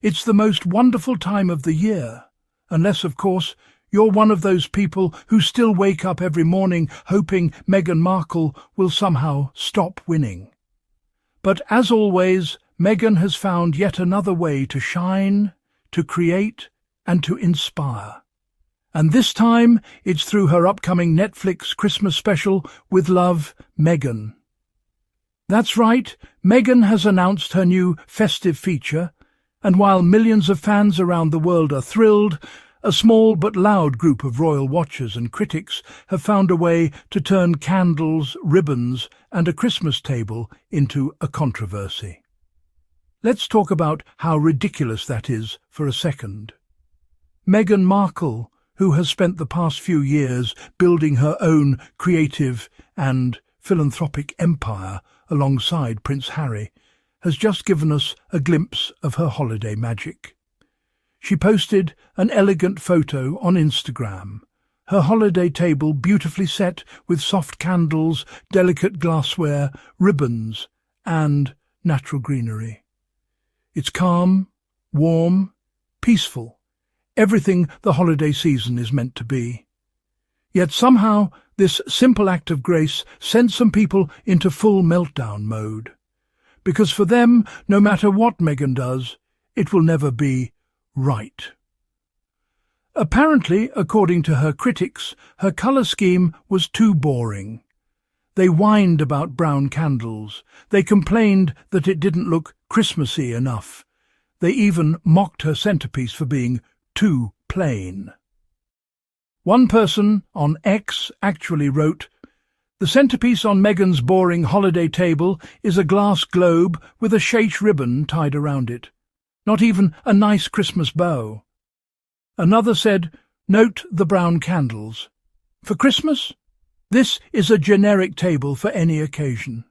It's the most wonderful time of the year, unless, of course, you're one of those people who still wake up every morning hoping Meghan Markle will somehow stop winning. But as always, Meghan has found yet another way to shine, to create, and to inspire. And this time, it's through her upcoming Netflix Christmas special, With Love, Meghan. That's right, Meghan has announced her new festive feature, and while millions of fans around the world are thrilled, a small but loud group of royal watchers and critics have found a way to turn candles, ribbons, and a Christmas table into a controversy. Let's talk about how ridiculous that is for a second. Meghan Markle, who has spent the past few years building her own creative and philanthropic empire alongside Prince Harry, has just given us a glimpse of her holiday magic. She posted an elegant photo on Instagram, her holiday table beautifully set with soft candles, delicate glassware, ribbons, and natural greenery. It's calm, warm, peaceful, everything the holiday season is meant to be. Yet somehow this simple act of grace sent some people into full meltdown mode. Because for them, no matter what Meghan does, it will never be right. Apparently, according to her critics, her colour scheme was too boring. They whined about brown candles. They complained that it didn't look Christmassy enough. They even mocked her centrepiece for being too plain. One person on X actually wrote, "The centrepiece on Meghan's boring holiday table is a glass globe with a sheish ribbon tied around it. Not even a nice Christmas bow." Another said, "Note the brown candles. For Christmas? This is a generic table for any occasion."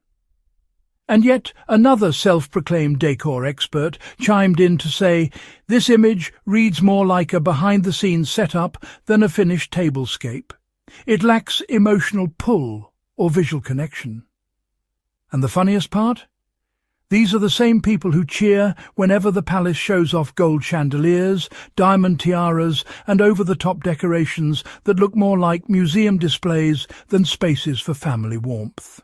And yet another self-proclaimed decor expert chimed in to say, "This image reads more like a behind-the-scenes setup than a finished tablescape. It lacks emotional pull or visual connection." And the funniest part? These are the same people who cheer whenever the palace shows off gold chandeliers, diamond tiaras, and over-the-top decorations that look more like museum displays than spaces for family warmth.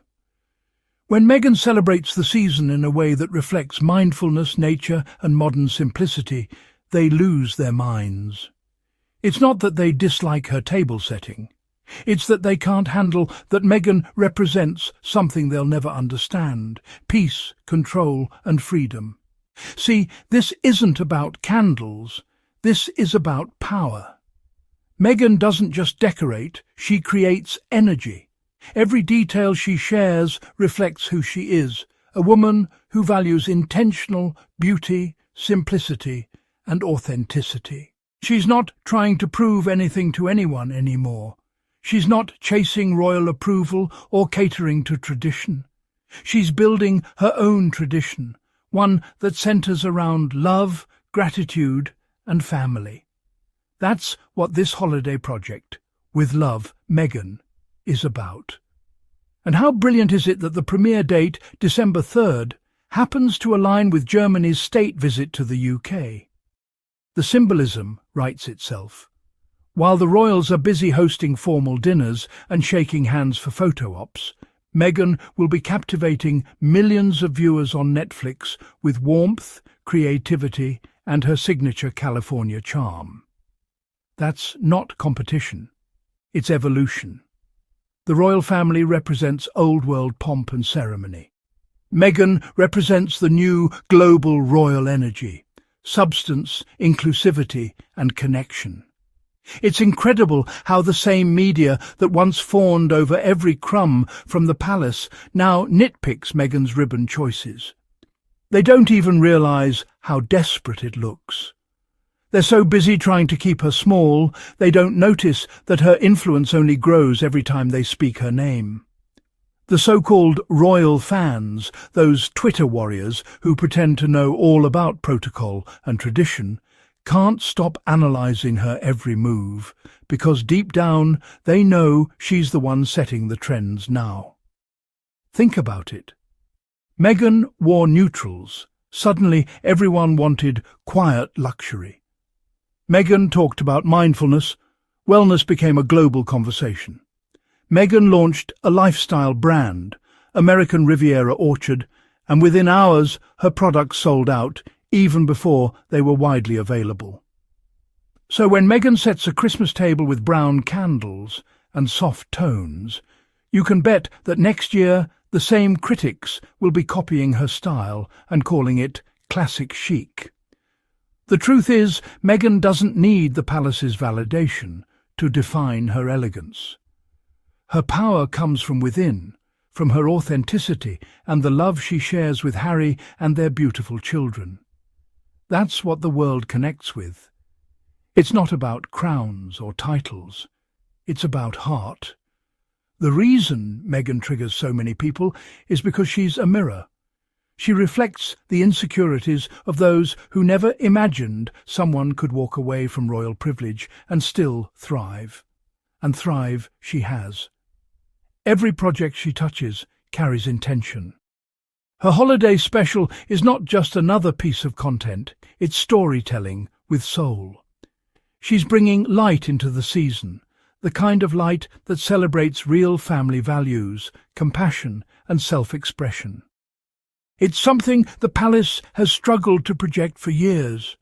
When Meghan celebrates the season in a way that reflects mindfulness, nature, and modern simplicity, they lose their minds. It's not that they dislike her table setting. It's that they can't handle that Meghan represents something they'll never understand: peace, control, and freedom. See, this isn't about candles. This is about power. Meghan doesn't just decorate, she creates energy. Every detail she shares reflects who she is, a woman who values intentional beauty, simplicity, and authenticity. She's not trying to prove anything to anyone anymore. She's not chasing royal approval or catering to tradition. She's building her own tradition, one that centres around love, gratitude, and family. That's what this holiday project, With Love, Meghan, is about. And how brilliant is it that the premiere date, December 3rd, happens to align with Germany's state visit to the UK. The symbolism writes itself. While the royals are busy hosting formal dinners and shaking hands for photo ops, Meghan will be captivating millions of viewers on Netflix with warmth, creativity, and her signature California charm. That's not competition. It's evolution. The royal family represents old-world pomp and ceremony. Meghan represents the new global royal energy, substance, inclusivity, and connection. It's incredible how the same media that once fawned over every crumb from the palace now nitpicks Meghan's ribbon choices. They don't even realise how desperate it looks. They're so busy trying to keep her small, they don't notice that her influence only grows every time they speak her name. The so-called royal fans, those Twitter warriors who pretend to know all about protocol and tradition, can't stop analysing her every move, because deep down they know she's the one setting the trends now. Think about it. Meghan wore neutrals, Suddenly, everyone wanted quiet luxury. Meghan talked about mindfulness. Wellness became a global conversation. Meghan launched a lifestyle brand, American Riviera Orchard, and within hours her products sold out, even before they were widely available. So when Meghan sets a Christmas table with brown candles and soft tones, you can bet that next year the same critics will be copying her style and calling it classic chic. The truth is, Meghan doesn't need the palace's validation to define her elegance. Her power comes from within, from her authenticity and the love she shares with Harry and their beautiful children. That's what the world connects with. It's not about crowns or titles. It's about heart. The reason Meghan triggers so many people is because she's a mirror. She reflects the insecurities of those who never imagined someone could walk away from royal privilege and still thrive. And thrive she has. Every project she touches carries intention. Her holiday special is not just another piece of content, it's storytelling with soul. She's bringing light into the season, the kind of light that celebrates real family values, compassion and self-expression. It's something the palace has struggled to project for years.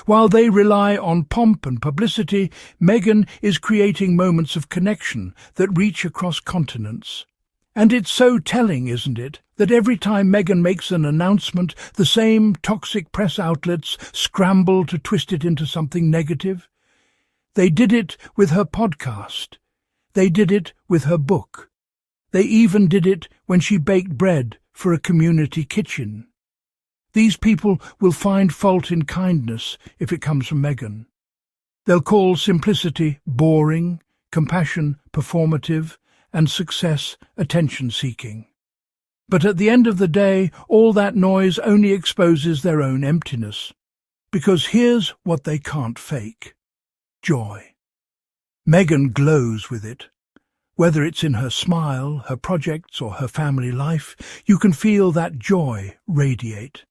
While they rely on pomp and publicity, Meghan is creating moments of connection that reach across continents. And it's so telling, isn't it, that every time Meghan makes an announcement, the same toxic press outlets scramble to twist it into something negative? They did it with her podcast. They did it with her book. They even did it when she baked bread for a community kitchen. These people will find fault in kindness if it comes from Meghan. They'll call simplicity boring, compassion performative, and success attention-seeking. But at the end of the day, all that noise only exposes their own emptiness. Because here's what they can't fake: joy. Meghan glows with it. Whether it's in her smile, her projects, or her family life, you can feel that joy radiate.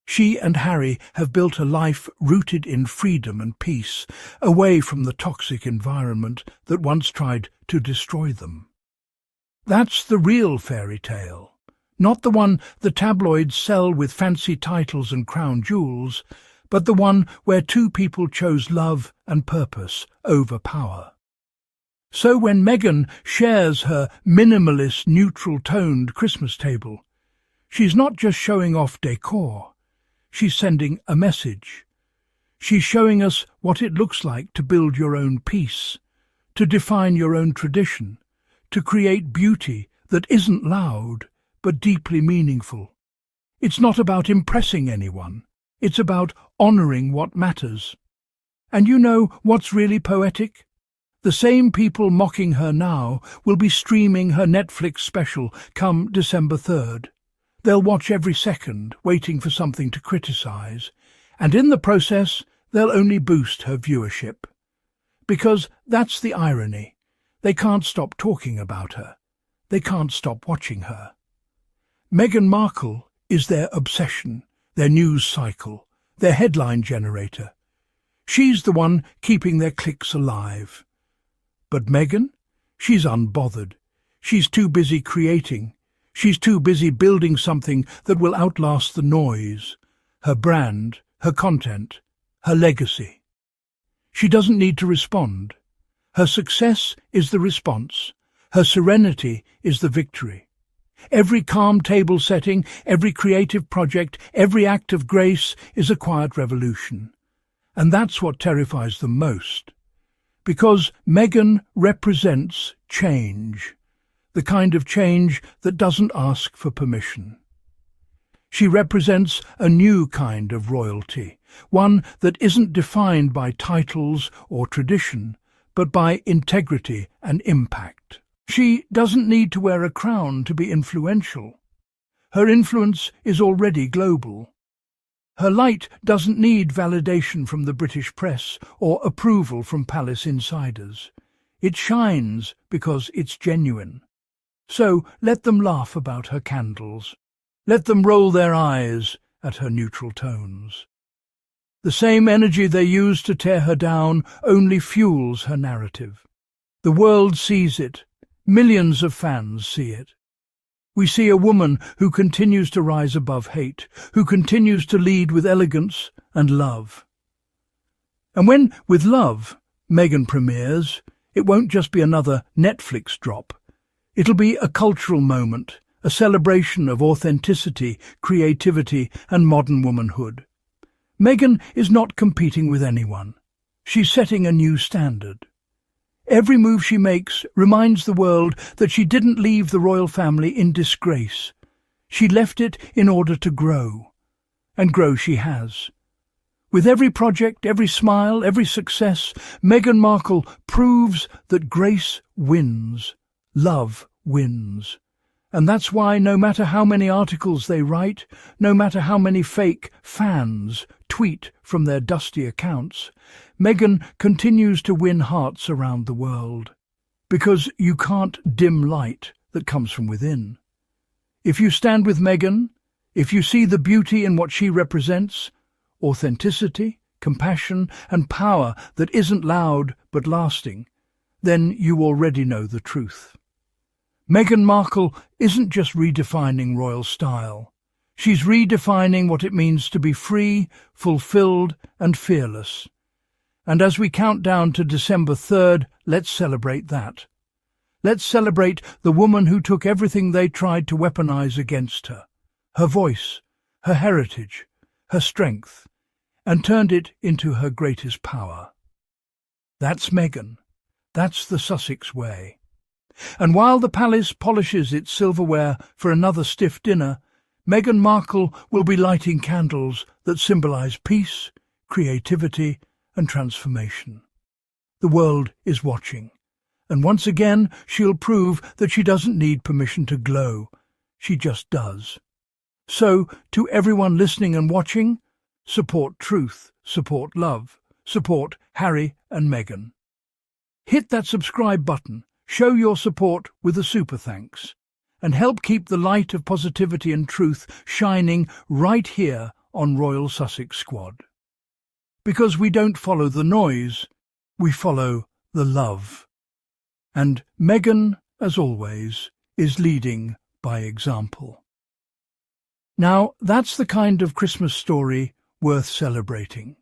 She and Harry have built a life rooted in freedom and peace, away from the toxic environment that once tried to destroy them. That's the real fairy tale, not the one the tabloids sell with fancy titles and crown jewels, but the one where two people chose love and purpose over power. So when Meghan shares her minimalist, neutral-toned Christmas table, she's not just showing off decor. She's sending a message. She's showing us what it looks like to build your own peace, to define your own tradition, to create beauty that isn't loud but deeply meaningful. It's not about impressing anyone. It's about honouring what matters. And you know what's really poetic? The same people mocking her now will be streaming her Netflix special come December 3rd. They'll watch every second, waiting for something to criticise, and in the process, they'll only boost her viewership. Because that's the irony. They can't stop talking about her. They can't stop watching her. Meghan Markle is their obsession, their news cycle, their headline generator. She's the one keeping their clicks alive. But Meghan? She's unbothered. She's too busy creating. She's too busy building something that will outlast the noise. Her brand, her content, her legacy. She doesn't need to respond. Her success is the response. Her serenity is the victory. Every calm table setting, every creative project, every act of grace is a quiet revolution. And that's what terrifies them most. Because Meghan represents change, the kind of change that doesn't ask for permission. She represents a new kind of royalty, one that isn't defined by titles or tradition, but by integrity and impact. She doesn't need to wear a crown to be influential. Her influence is already global. Her light doesn't need validation from the British press or approval from palace insiders. It shines because it's genuine. So let them laugh about her candles. Let them roll their eyes at her neutral tones. The same energy they use to tear her down only fuels her narrative. The world sees it. Millions of fans see it. We see a woman who continues to rise above hate, who continues to lead with elegance and love. And when, with love, Meghan premieres, it won't just be another Netflix drop. It'll be a cultural moment, a celebration of authenticity, creativity, and modern womanhood. Meghan is not competing with anyone. She's setting a new standard. Every move she makes reminds the world that she didn't leave the royal family in disgrace. She left it in order to grow. And grow she has. With every project, every smile, every success, Meghan Markle proves that grace wins, love wins. And that's why no matter how many articles they write, no matter how many fake fans tweet from their dusty accounts, Meghan continues to win hearts around the world. Because you can't dim light that comes from within. If you stand with Meghan, if you see the beauty in what she represents, authenticity, compassion, and power that isn't loud but lasting, then you already know the truth. Meghan Markle isn't just redefining royal style. She's redefining what it means to be free, fulfilled, and fearless. And as we count down to December 3rd, let's celebrate that. Let's celebrate the woman who took everything they tried to weaponize against her, her voice, her heritage, her strength, and turned it into her greatest power. That's Meghan. That's the Sussex way. And while the palace polishes its silverware for another stiff dinner, Meghan Markle will be lighting candles that symbolize peace, creativity, and transformation. The world is watching, and once again she'll prove that she doesn't need permission to glow. She just does. So, to everyone listening and watching, support truth, support love, support Harry and Meghan. Hit that subscribe button. Show your support with a super thanks, and help keep the light of positivity and truth shining right here on Royal Sussex Squad. Because we don't follow the noise, we follow the love. And Meghan, as always, is leading by example. Now, that's the kind of Christmas story worth celebrating.